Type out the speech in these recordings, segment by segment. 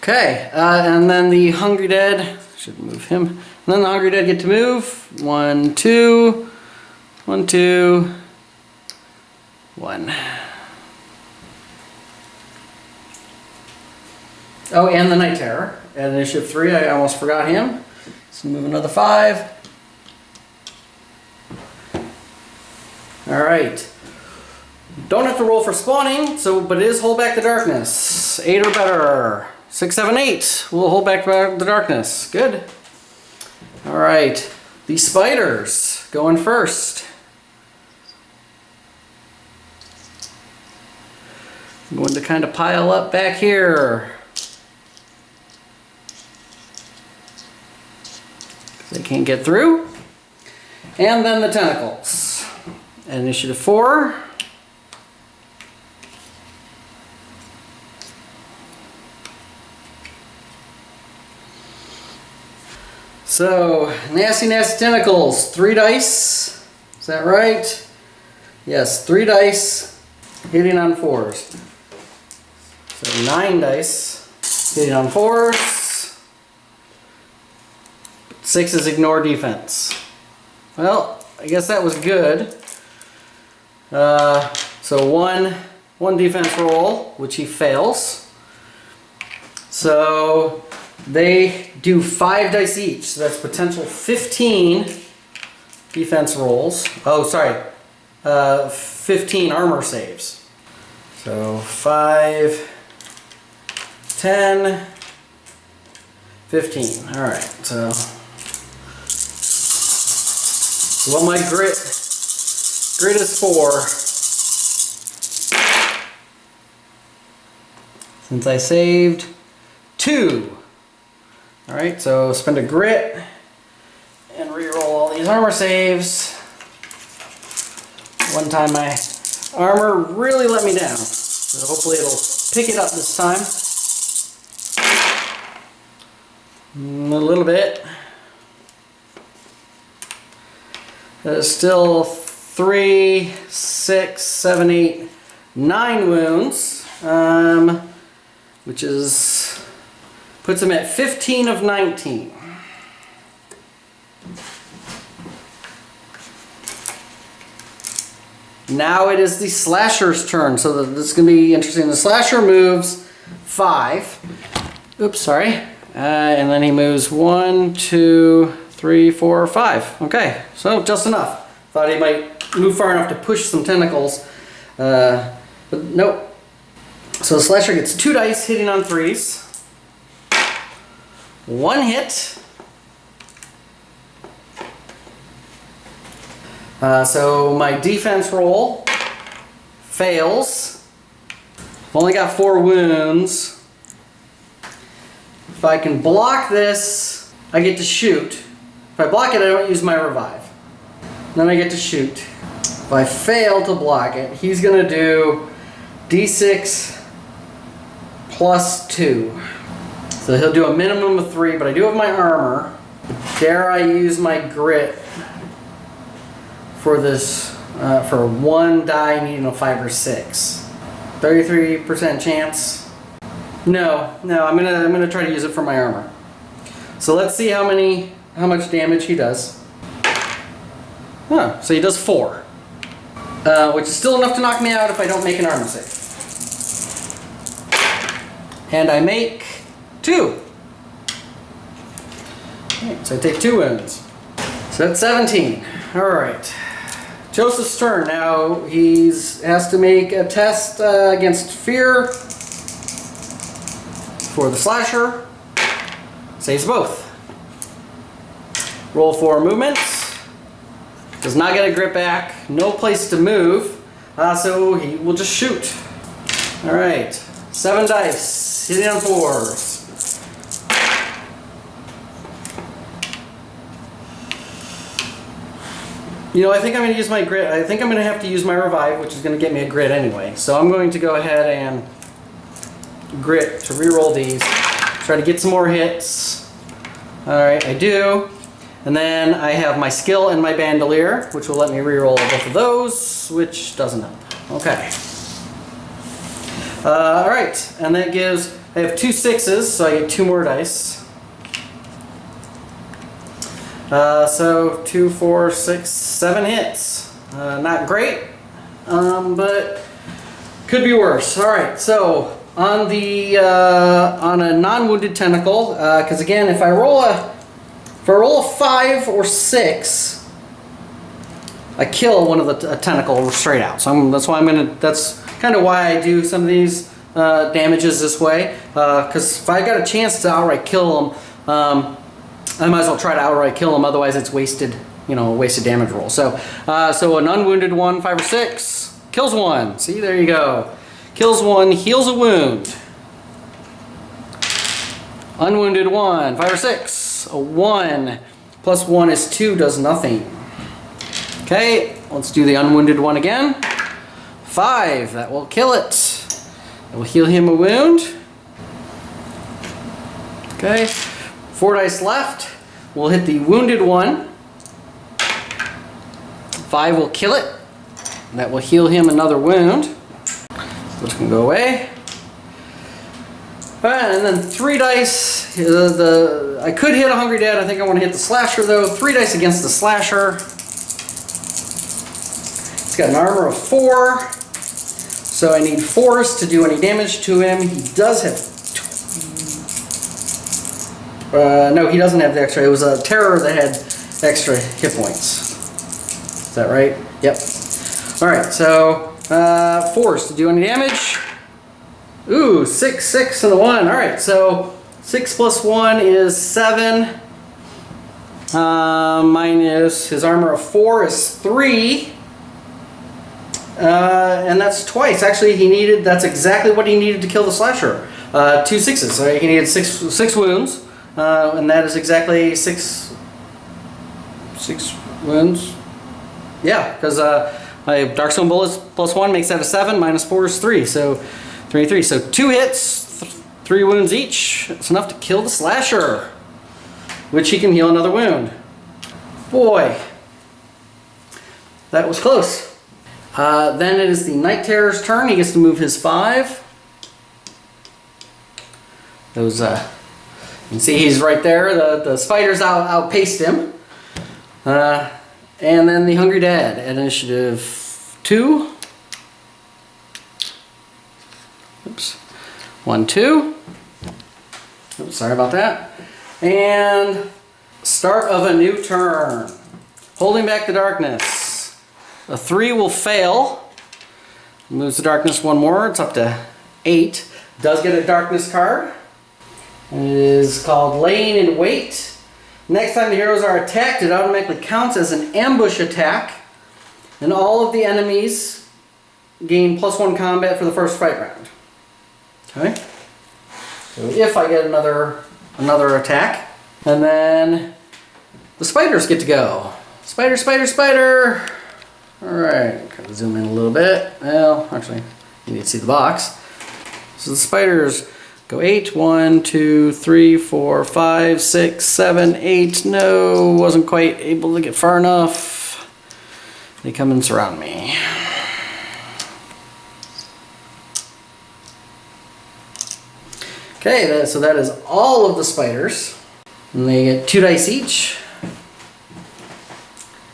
Okay, and then the Hungry Dead, should move him. And then the Hungry Dead get to move. 1, 2, 1, 2, 1. Oh, and the Night Terror at initiative 3. I almost forgot him. So move another 5. All right. Don't have to roll for spawning, but it is hold back the darkness. 8 or better. 6, 7, 8. We'll hold back the darkness. Good. All right. The spiders going first. I'm going to kind of pile up back here. They can't get through. And then the tentacles. At initiative 4. So, nasty tentacles. 3 dice. Is that right? Yes, 3 dice hitting on 4s. So 9 dice hitting on 4s. 6 is ignore defense. Well, I guess that was good. So one defense roll, which he fails. So they do 5 dice each, so that's potential 15 defense rolls. Oh, sorry, 15 armor saves. So 5, 10, 15. All right, so well, my grit is 4. Since I saved 2. All right, so spend a grit and re-roll all these armor saves. One time my armor really let me down, so hopefully it'll pick it up this time. A little bit. There's still 3, 6, 7, 8, 9 wounds, which puts him at 15 of 19. Now it is the slasher's turn, so this is going to be interesting. The slasher moves 5. Oops, sorry. And then he moves 1, 2, 3, 4, 5. Okay, so just enough. Thought he might move far enough to push some tentacles, but nope. So the slasher gets 2 dice hitting on 3s. 1 hit. So my defense roll fails. I've only got 4 wounds. If I can block this, I get to shoot. If I block it, I don't use my revive. Then I get to shoot. If I fail to block it, he's going to do D6 plus 2. So he'll do a minimum of 3, but I do have my armor. Dare I use my grit for this, for 1 die needing a 5 or 6? 33% chance. No, I'm gonna try to use it for my armor. So let's see how much damage he does. Huh, so he does 4, which is still enough to knock me out if I don't make an armor save. And I make 2. Right, so I take 2 wounds. So that's 17. All right. Joseph's turn. Now he has to make a test against fear for the slasher. Saves both. Roll 4 movements. Does not get a grit back. No place to move. So he will just shoot. All right. 7 dice. Hitting on 4s. You know, I think I'm going to use my grit. I think I'm going to have to use my revive, which is going to get me a grit anyway. So I'm going to go ahead and grit to re-roll these. Try to get some more hits. Alright, I do. And then I have my skill and my bandolier, which will let me re-roll both of those, which doesn't help. Okay. Alright, and that gives, I have 2 6s, so I get 2 more dice. So 2, 4, 6, 7 hits. Not great, but could be worse. Alright, so on the on a non-wounded tentacle, because again, if I roll a 5 or 6, I kill one of the tentacle straight out. So that's kind of why I do some of these damages this way. Because if I got a chance to outright kill them, I might as well try to outright kill them. Otherwise, it's wasted, wasted damage roll. So, so an unwounded one, 5 or 6, kills one. See, there you go. Kills one, heals a wound. Unwounded one, 5 or 6, a 1 plus 1 is 2, does nothing. Okay, let's do the unwounded one again. 5, that will kill it. It will heal him a wound. Okay, 4 dice left. We'll hit the wounded one. 5 will kill it. That will heal him another wound. Which can go away. Alright, and then 3 dice. I could hit a Hungry Dad. I think I want to hit the Slasher though. 3 dice against the Slasher. He's got an armor of 4, so I need 4s to do any damage to him. He does have... no, he doesn't have the extra. It was a Terror that had extra hit points. Is that right? Yep. Alright, so 4s to do any damage. Ooh, 6, 6, and a 1. Alright, so 6 plus 1 is 7. Minus his armor of 4 is 3. And that's twice. Actually, that's exactly what he needed to kill the Slasher. 2 6s. So he needed 6 wounds. And that is exactly 6 wounds. Yeah, because my Darkstone Bullets plus 1 makes that a 7, minus 4 is 3. So 3 and 3. So 2 hits, 3 wounds each. It's enough to kill the Slasher, which he can heal another wound. Boy, that was close. Then it is the Night Terror's turn. He gets to move his 5. Those, you can see he's right there. The spiders outpaced him. And then the Hungry Dad at initiative 2. Oops. 1, 2. Oops, sorry about that. And start of a new turn. Holding back the darkness. A 3 will fail. Moves the darkness 1 more. It's up to 8. Does get a darkness card. It is called Laying in Wait. Next time the heroes are attacked, it automatically counts as an ambush attack. And all of the enemies gain +1 combat for the first fight round. Okay? So if I get another attack. And then the spiders get to go. Spider, spider, spider! Alright, gotta zoom in a little bit. Well, actually, you need to see the box. So the spiders go 8, 1, 2, 3, 4, 5, 6, 7, 8. No, wasn't quite able to get far enough. They come and surround me. Okay, so that is all of the spiders. And they get 2 dice each.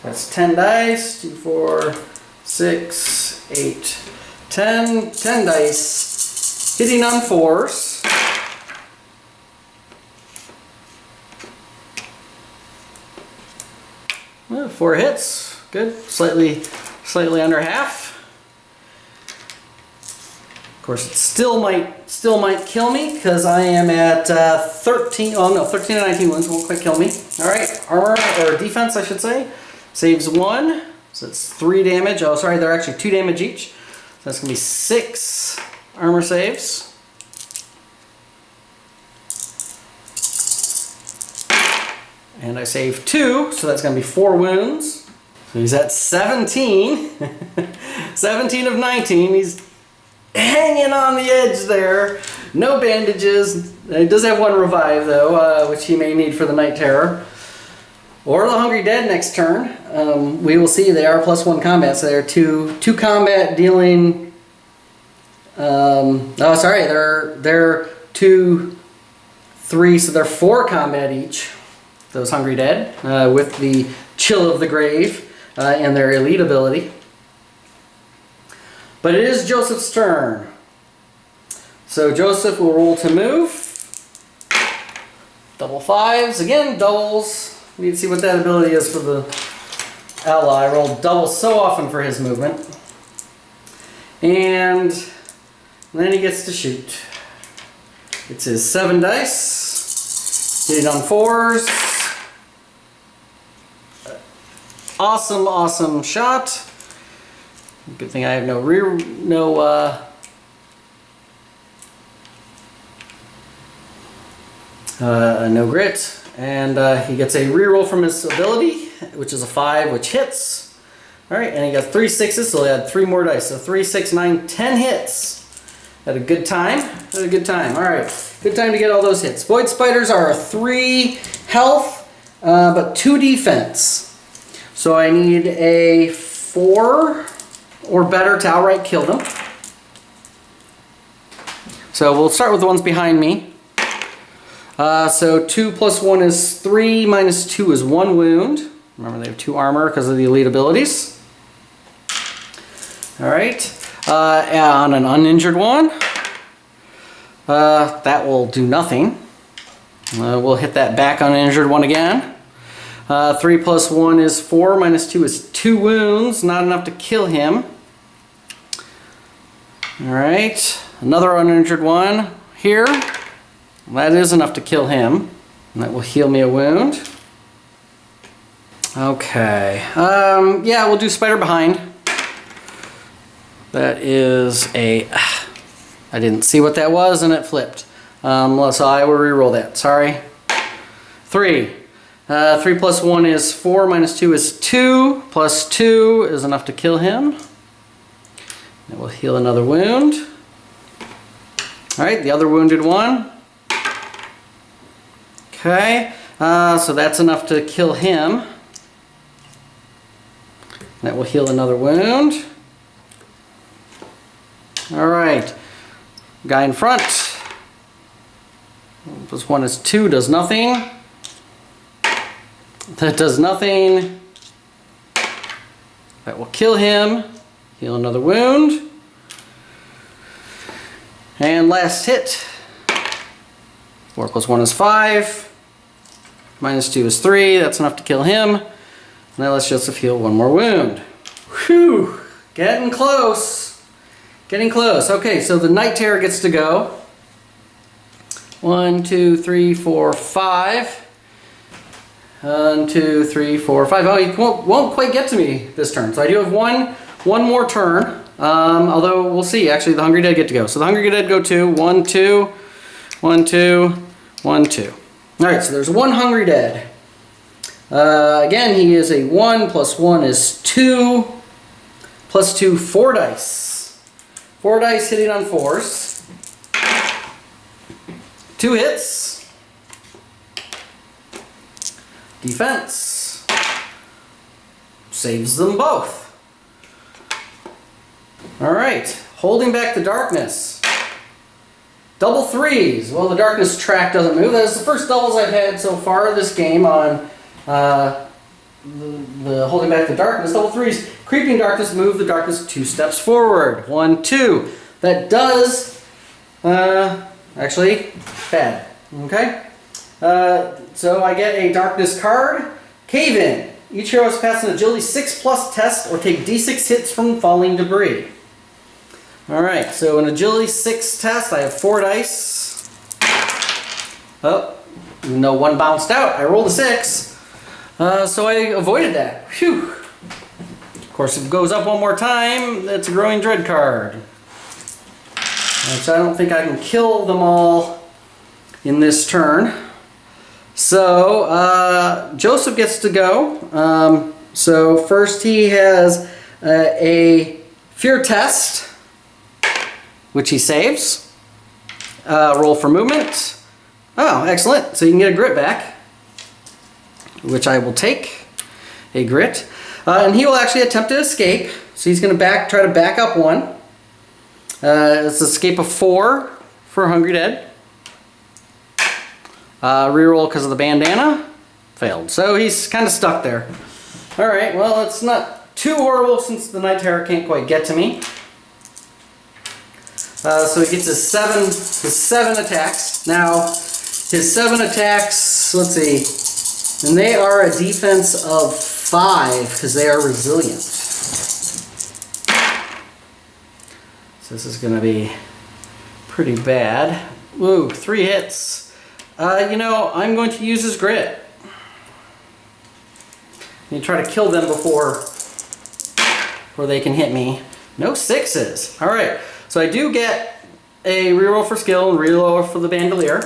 That's 10 dice. 2, 4, 6, 8, 10. 10 dice. Hitting on 4s. Well, 4 hits. Good. Slightly under half. Of course, it still might kill me because I am at 13. Oh no, 13 and 19 wounds won't quite kill me. All right, armor or defense, I should say, saves 1, so it's 3 damage. Oh, sorry, they're actually 2 damage each. So that's gonna be 6 armor saves. And I save 2, so that's gonna be 4 wounds. So he's at 17. 17 of 19. He's hanging on the edge there. No bandages. He does have 1 revive though, which he may need for the Night Terror. Or the Hungry Dead next turn. We will see they are +1 combat, so they're 2 combat dealing Oh, sorry, they're 2, 3, so they're 4 combat each. Those Hungry Dead, with the Chill of the Grave and their elite ability. But it is Joseph's turn. So Joseph will roll to move. Double 5s, again doubles. We need to see what that ability is for the Outlaw. I rolled doubles so often for his movement. And then he gets to shoot. It's his 7 dice. Hit it on 4s. Awesome, awesome shot. Good thing I have no grit. And he gets a reroll from his ability, which is a 5, which hits. Alright, and he got 3 6s, so he had 3 more dice. So 3, 6, 9, 10 hits. Had a good time. Had a good time. Alright, good time to get all those hits. Void Spiders are 3 health, but 2 defense. So I need a 4 or better to outright kill them. So we'll start with the ones behind me. So 2 plus 1 is 3, minus 2 is 1 wound. Remember they have 2 armor because of the elite abilities. Alright, on an uninjured one, that will do nothing. We'll hit that back uninjured one again. 3 plus 1 is 4, minus 2 is 2 wounds, not enough to kill him. Alright, another uninjured one here. That is enough to kill him. And that will heal me a wound. Okay, yeah, we'll do Spider Behind. That is a... I didn't see what that was and it flipped. So I will re-roll that, sorry. 3. 3 plus 1 is 4, minus 2 is 2, plus 2 is enough to kill him. It will heal another wound. Alright, the other wounded one. Okay, so that's enough to kill him. That will heal another wound. Alright, guy in front. Plus 1 is 2, does nothing. That does nothing. That will kill him. Heal another wound. And last hit. 4 plus 1 is 5. Minus 2 is 3. That's enough to kill him. Now let's just heal 1 more wound. Whew! Getting close. Getting close. Okay, so the Night Terror gets to go. 1, 2, 3, 4, 5. 1, 2, 3, 4, 5. Oh, he won't quite get to me this turn. So I do have one more turn. Although we'll see. Actually, the Hungry Dead get to go. So the Hungry Dead go 2. 1, 2, 1, 2, 1, 2. All right. So there's 1 Hungry Dead. Again, he is a 1 plus 1 is 2. Plus 2, 4 dice. 4 dice hitting on 4s. 2 hits. Defense. Saves them both. Alright, holding back the darkness. Double 3s. Well, the darkness track doesn't move. That is the first doubles I've had so far this game on the holding back the darkness. Double 3s. Creeping darkness, move the darkness 2 steps forward. 1, 2. That does, actually, bad. Okay? So I get a darkness card. Cave in. Each hero has passed an agility 6+ test or take d6 hits from falling debris. Alright, so an agility 6 test, I have 4 dice. Oh, even though 1 bounced out, I rolled a 6. So I avoided that. Phew. Of course, if it goes up 1 more time, that's a Growing Dread card. So I don't think I can kill them all in this turn. So Joseph gets to go. So first he has a fear test, which he saves. Roll for movement. Oh, excellent. So you can get a grit back, which I will take. A grit. And he will actually attempt to escape. So he's going to try to back up 1. It's escape of 4 for Hungry Dead. Reroll because of the bandana. Failed. So he's kind of stuck there. Alright, well, it's not too horrible since the Night Terror can't quite get to me. So he gets his seven attacks. Now, his 7 attacks, let's see, and they are a defense of 5 because they are resilient. So this is going to be pretty bad. Woo, 3 hits. You know, I'm going to use his grit. You try to kill them before they can hit me. No 6s. All right. So I do get a reroll for skill and reroll for the bandolier.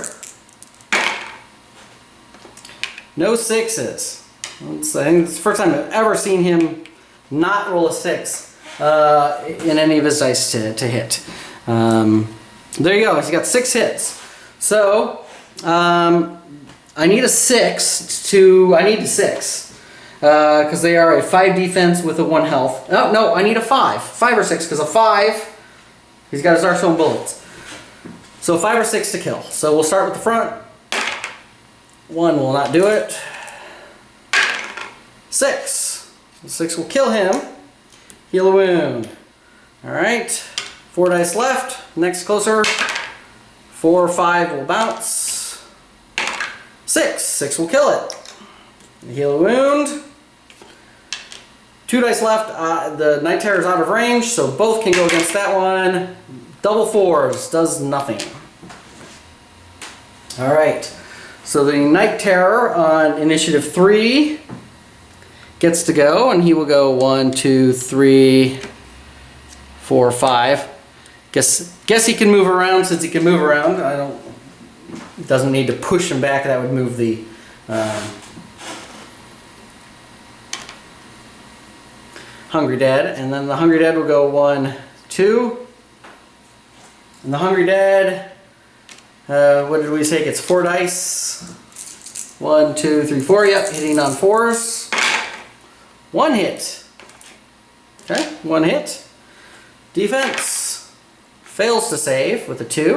No 6s. I think it's the first time I've ever seen him not roll a 6 in any of his dice to hit. There you go. He's got 6 hits. So I need a 6 I need a 6 because they are a 5 defense with a 1 health. Oh no, I need a 5 or 6 because a 5. He's got his arsenal of bullets. So 5 or 6 to kill. So we'll start with the front. 1 will not do it. 6. 6 will kill him. Heal a wound. Alright. 4 dice left. Next closer. 4 or 5 will bounce. 6. 6 will kill it. Heal a wound. 2 dice left. The Night Terror is out of range, so both can go against that one. Double 4s does nothing. Alright. So the Night Terror on initiative 3 gets to go, and he will go 1, 2, 3, 4, 5. Guess he can move around since he can move around. Doesn't need to push him back. That would move the Hungry Dead, and then the Hungry Dead will go 1, 2, and the Hungry Dead, what did we say, gets 4 dice, 1, 2, 3, 4, yep, hitting on 4s, 1 hit, okay, 1 hit, defense, fails to save with a 2,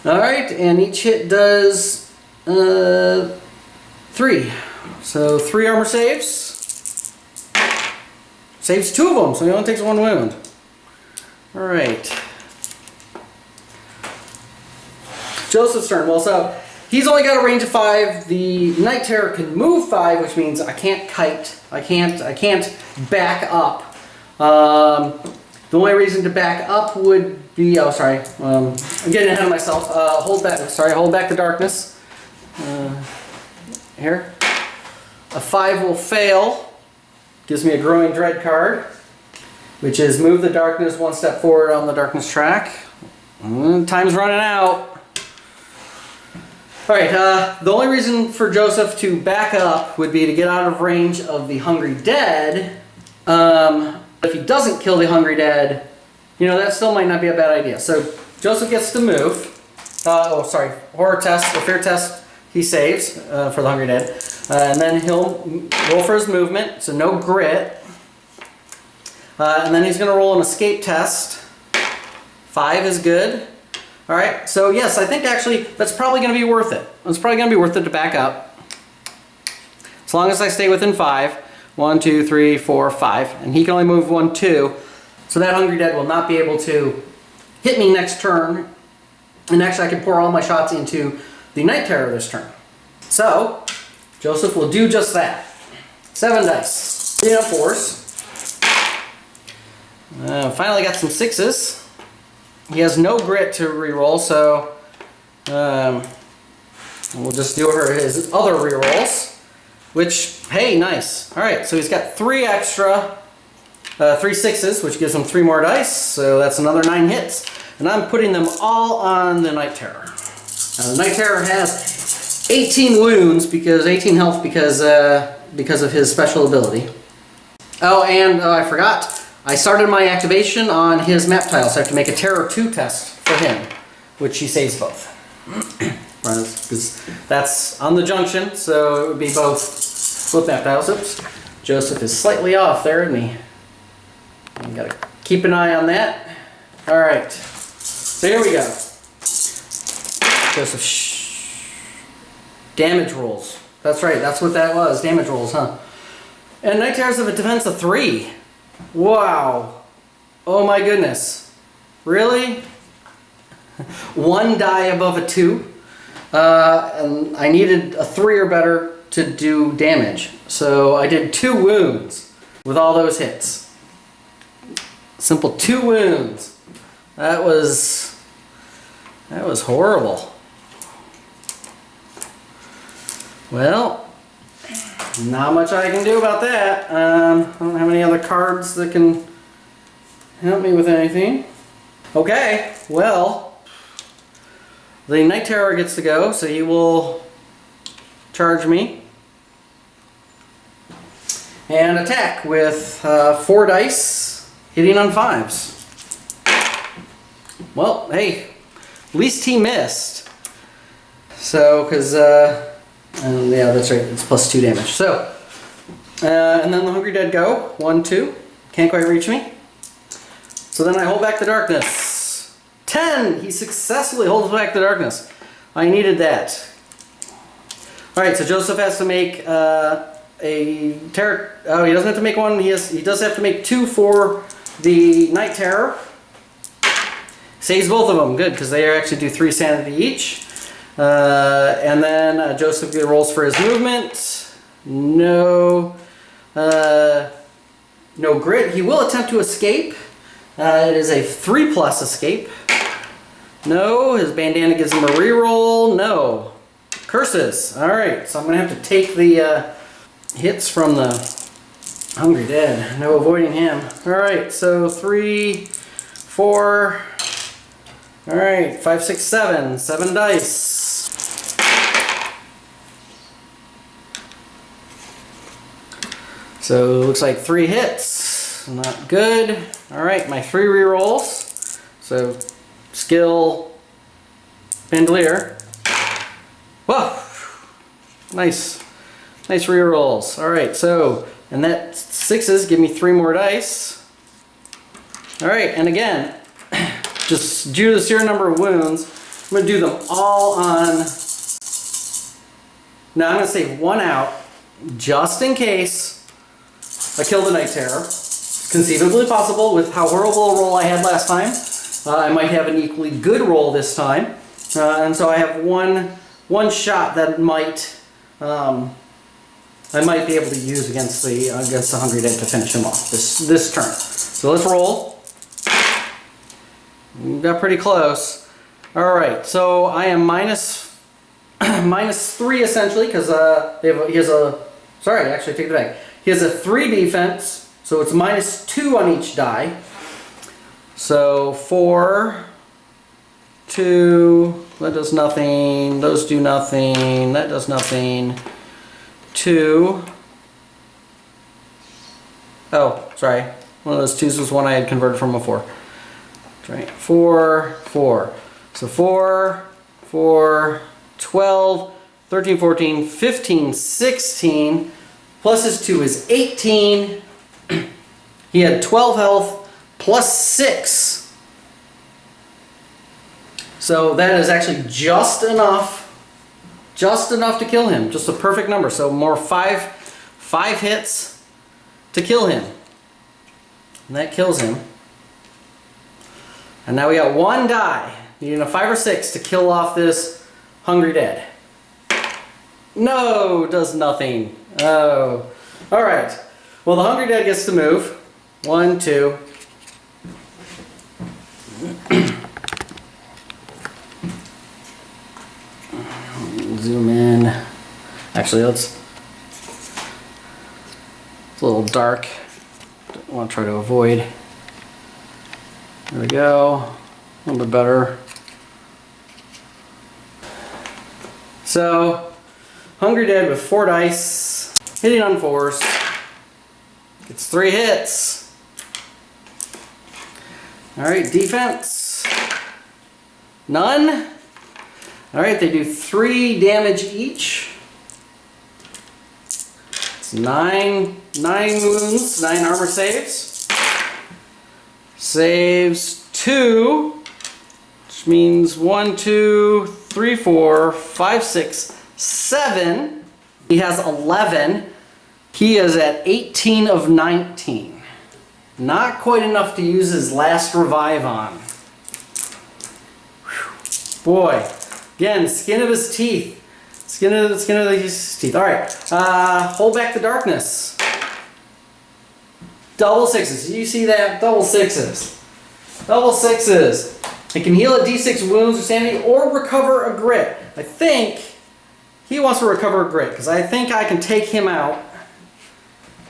alright, and each hit does 3, so 3 armor saves. Saves 2 of them, so he only takes 1 wound. Alright. Joseph's turn. Well, so he's only got a range of 5. The Night Terror can move 5, which means I can't kite. I can't back up. The only reason to back up would be, oh sorry, I'm getting ahead of myself. Hold back the darkness. Here. A 5 will fail. Gives me a Growing Dread card, which is move the darkness 1 step forward on the darkness track. Time's running out. Alright, the only reason for Joseph to back up would be to get out of range of the Hungry Dead. If he doesn't kill the Hungry Dead, you know, that still might not be a bad idea. So Joseph gets to move. Horror test, or fear test, he saves for the Hungry Dead. And then he'll roll for his movement, so no grit. And then he's going to roll an escape test. 5 is good. Alright, so yes, I think actually that's probably going to be worth it. It's probably going to be worth it to back up. As long as I stay within 5. 1, 2, 3, 4, 5. And he can only move 1, 2. So that Hungry Dead will not be able to hit me next turn. And actually I can pour all my shots into the Night Terror this turn. So Joseph will do just that. 7 dice. 3 on 4s. Finally got some 6s. He has no grit to reroll, so we'll just do his other rerolls. Which, hey, nice. Alright, so he's got 3 extra, 3 6s, which gives him 3 more dice, so that's another 9 hits. And I'm putting them all on the Night Terror. Now, the Night Terror has 18 wounds, 18 health because of his special ability. Oh, and I forgot. I started my activation on his map tile, so I have to make a Terror 2 test for him, which he saves both. Because that's on the junction, so it would be both map tiles. Oops. Joseph is slightly off there, isn't he? You gotta keep an eye on that. All right. So here we go. Joseph, damage rolls. That's right. That's what that was. Damage rolls, huh? And Night Terrors have a defense of 3. Wow. Oh my goodness. Really? 1 die above a 2. And I needed a 3 or better to do damage. So I did 2 wounds with all those hits. Simple 2 wounds. That was horrible. Well, not much I can do about that. I don't have any other cards that can help me with anything. Okay, well, the Night Terror gets to go, so he will charge me and attack with 4 dice, hitting on 5s. Well, hey, at least he missed. So, because, yeah, that's right, it's +2 damage. So, and then the Hungry Dead go. 1, 2, can't quite reach me. So then I hold back the darkness. 10! He successfully holds back the darkness. I needed that. Alright, so Joseph has to make a terror. Oh, he doesn't have to make 1. He does have to make 2 for the Night Terror. Saves both of them. Good, because they actually do 3 sanity each. And then Joseph rolls for his movement. No grit. He will attempt to escape. It is a 3+ escape. No. His bandana gives him a reroll. No. Curses. Alright, so I'm going to have to take the hits from the Hungry Dead. No avoiding him. Alright, so 3, 4. Alright, 5, 6, 7. 7 dice. So it looks like 3 hits. Not good. Alright, my 3 rerolls. So skill, bandolier. Whoa! Nice. Nice rerolls. Alright, so, and that 6s give me 3 more dice. Alright, and again, just due to the sheer number of wounds, I'm going to do them all on... Now I'm going to save 1 out, just in case I kill the Night Terror. Conceivably possible with how horrible a roll I had last time. I might have an equally good roll this time. And so I have one shot that might... I might be able to use against the Hungry Dead to finish him off this turn. So let's roll. We got pretty close. All right, so I am minus 3 essentially because he has a. Sorry, actually take it back. He has a 3 defense, so it's -2 on each die. So 4, 2. That does nothing. Those do nothing. That does nothing. 2. Oh, sorry. One of those 2s was one I had converted from a 4. That's right. 4, 4. So 4, 4, 12, 13, 14, 15, 16. Plus his 2 is 18. He had 12 health plus 6. So that is actually just enough to kill him. Just a perfect number. So more 5 hits to kill him. And that kills him. And now we got 1 die. Needing a 5 or 6 to kill off this Hungry Dead. No, does nothing. Oh. Alright. Well, the Hungry Dead gets to move. 1, 2. Zoom in. Actually, it's a little dark. Don't want to try to avoid. There we go. A little bit better. So, Hungry Dead with 4 dice, hitting on 4s. Gets 3 hits. Alright, defense. None. Alright, they do 3 damage each. It's 9 wounds, 9 armor saves. Saves 2, which means 1, 2, 3, 4, 5, 6, 7. He has 11. He is at 18 of 19. Not quite enough to use his last revive on. Whew. Boy, again, skin of his teeth. Skin of his teeth. All right, hold back the darkness. Double sixes. You see that? Double sixes. Double sixes. It can heal at D6 wounds or sanity or recover a grit. I think he wants to recover a grit because I think I can take him out,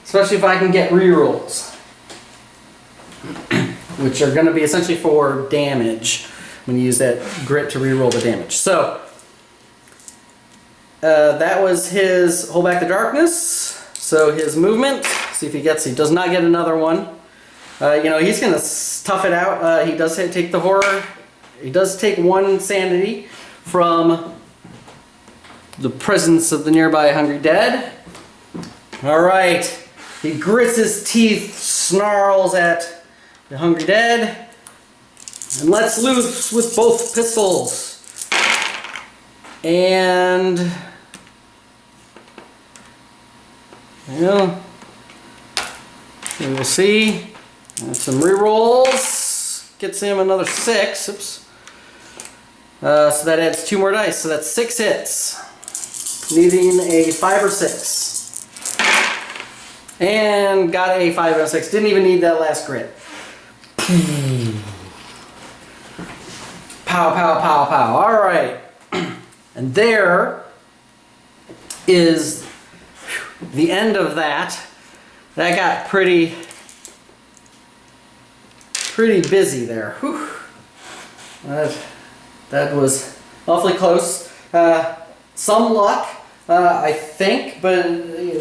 especially if I can get rerolls, which are going to be essentially for damage when you use that grit to reroll the damage. So that was his hold back the darkness. So his movement, see if he does not get another one. You know, he's going to tough it out. He does take the horror. He does take 1 sanity from the presence of the nearby hungry dead. All right. He grits his teeth, snarls at the hungry dead, and lets loose with both pistols. And you know, we will see. And some rerolls. Gets him another 6. Oops. So that adds 2 more dice. So that's 6 hits. Needing a 5 or 6. And got a 5 and a 6. Didn't even need that last grit. Pow, pow, pow, pow. All right. And there is the end of that. That got pretty busy there. Whew. That was awfully close. Some luck, I think, but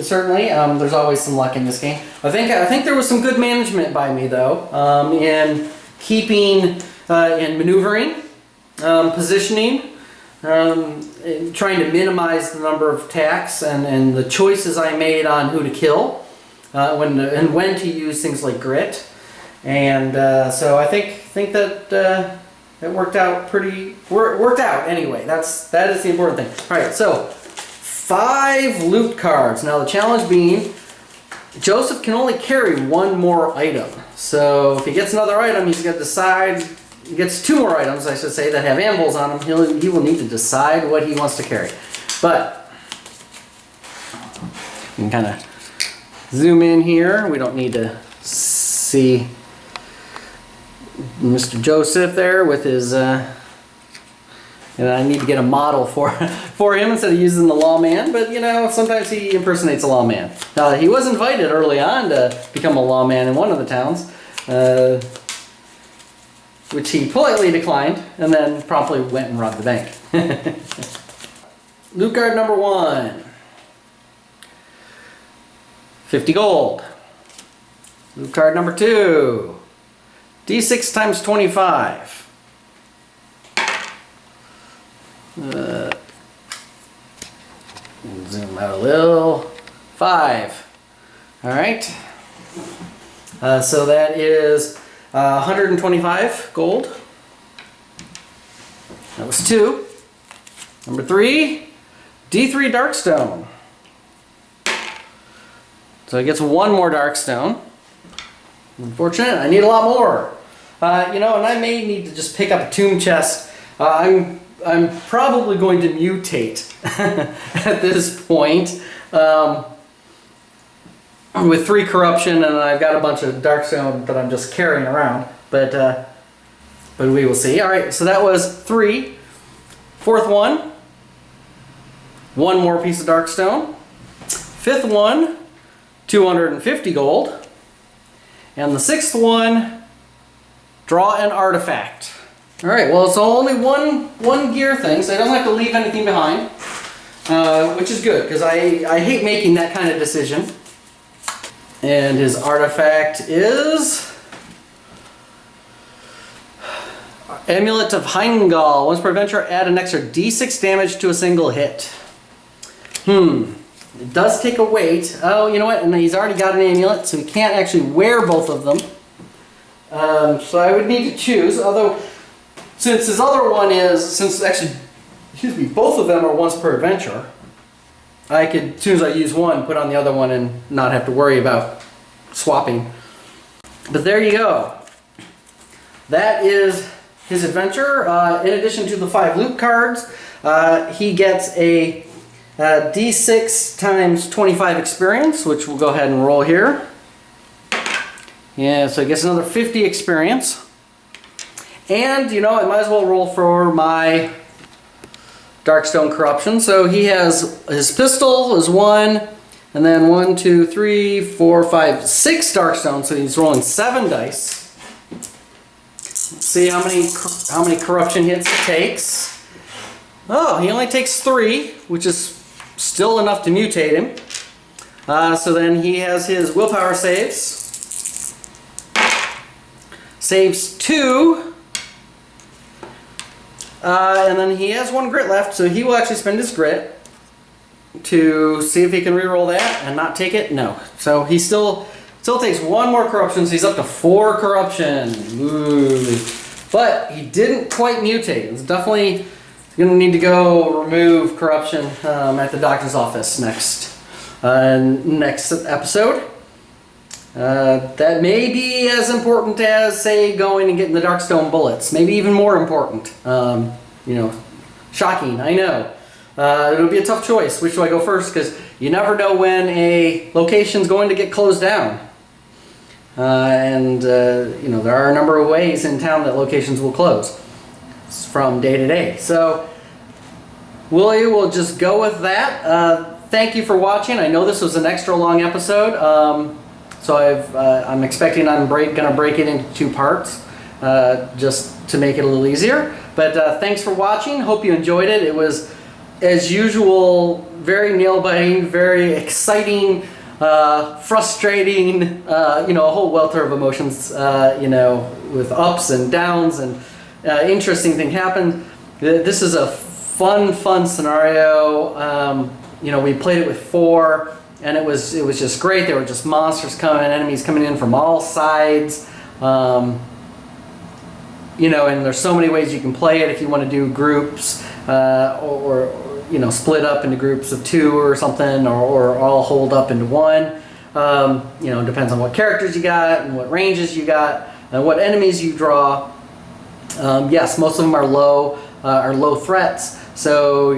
certainly there's always some luck in this game. I think there was some good management by me though, in keeping, in maneuvering, positioning, trying to minimize the number of attacks and the choices I made on who to kill, when to use things like grit. And so I think that it worked out worked out anyway. That is the important thing. All right, so 5 loot cards. Now the challenge being, Joseph can only carry 1 more item. So if he gets another item, he's got to decide. He gets 2 more items, I should say, that have anvils on them. He will need to decide what he wants to carry. But you can kind of zoom in here. We don't need to see Mr. Joseph there with his, and I need to get a model for him instead of using the lawman, but you know, sometimes he impersonates a lawman. He was invited early on to become a lawman in one of the towns, which he politely declined, and then promptly went and robbed the bank. Loot card number 1. 50 gold. Loot card number 2. D6 times 25. Zoom out a little. 5. All right. So that is 125 gold. That was 2. Number 3, D3 Darkstone. So it gets 1 more Darkstone. Unfortunate, I need a lot more. You know, and I may need to just pick up a tomb chest. I'm probably going to mutate at this point with 3 corruption, and I've got a bunch of Darkstone that I'm just carrying around. But we will see. All right, so that was 3. 4th one, 1 more piece of Darkstone. 5th one, 250 gold. And the 6th one, draw an artifact. All right, well, it's only one gear thing, so I don't have to leave anything behind, which is good, because I hate making that kind of decision. And his artifact is Amulet of Heimgall. Once per adventure, add an extra D6 damage to a single hit. It does take a weight. Oh, you know what? And he's already got an amulet, so he can't actually wear both of them. So I would need to choose, although since his other one excuse me, both of them are once per adventure, I could, as soon as I use one, put on the other one and not have to worry about swapping. But there you go. That is his adventure. In addition to the 5 loot cards, he gets a D6 times 25 experience, which we'll go ahead and roll here. Yeah, so he gets another 50 experience. And, you know, I might as well roll for my Darkstone Corruption. So he has his pistol is 1, and then 1, 2, 3, 4, 5, 6 Darkstone. So he's rolling 7 dice. Let's see how many corruption hits he takes. Oh, he only takes 3, which is still enough to mutate him. So then he has his willpower saves. Saves 2. And then he has 1 grit left, so he will actually spend his grit to see if he can reroll that and not take it. No. So he still takes 1 more corruption, so he's up to 4 corruption. Ooh. But he didn't quite mutate. It's definitely going to need to go remove corruption at the doctor's office next episode. That may be as important as, say, going and getting the Darkstone bullets. Maybe even more important. You know, shocking, I know. It'll be a tough choice. Which do I go first? Because you never know when a location's going to get closed down. You know, there are a number of ways in town that locations will close from day to day. So, we'll just go with that. Thank you for watching. I know this was an extra long episode. So I'm expecting I'm going to break it into 2 parts just to make it a little easier. But thanks for watching. Hope you enjoyed it. It was, as usual, very nail-biting, very exciting, frustrating, you know, a whole welter of emotions, you know, with ups and downs, and interesting thing happened. This is a fun scenario. You know, we played it with 4. And it was just great. There were just monsters coming, enemies coming in from all sides. You know, and there's so many ways you can play it if you want to do groups, or you know, split up into groups of 2 or something, or all hold up into 1. You know, it depends on what characters you got and what ranges you got and what enemies you draw. Yes, most of them are low threats. So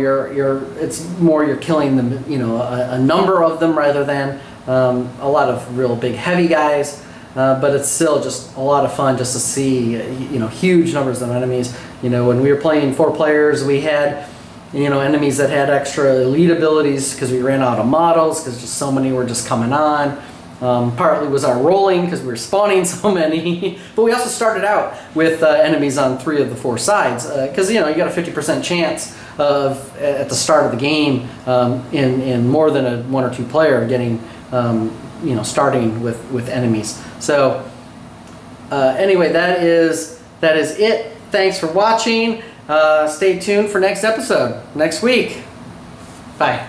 it's more you're killing them, you know, a number of them rather than a lot of real big heavy guys. But it's still just a lot of fun just to see, you know, huge numbers of enemies. You know, when we were playing 4 players, we had, you know, enemies that had extra elite abilities because we ran out of models because just so many were just coming on. Partly was our rolling because we were spawning so many, but we also started out with enemies on 3 of the 4 sides because, you know, you got a 50% chance of at the start of the game in more than a 1 or 2 player getting, you know, starting with enemies. So anyway, that is it. Thanks for watching. Stay tuned for next episode next week. Bye.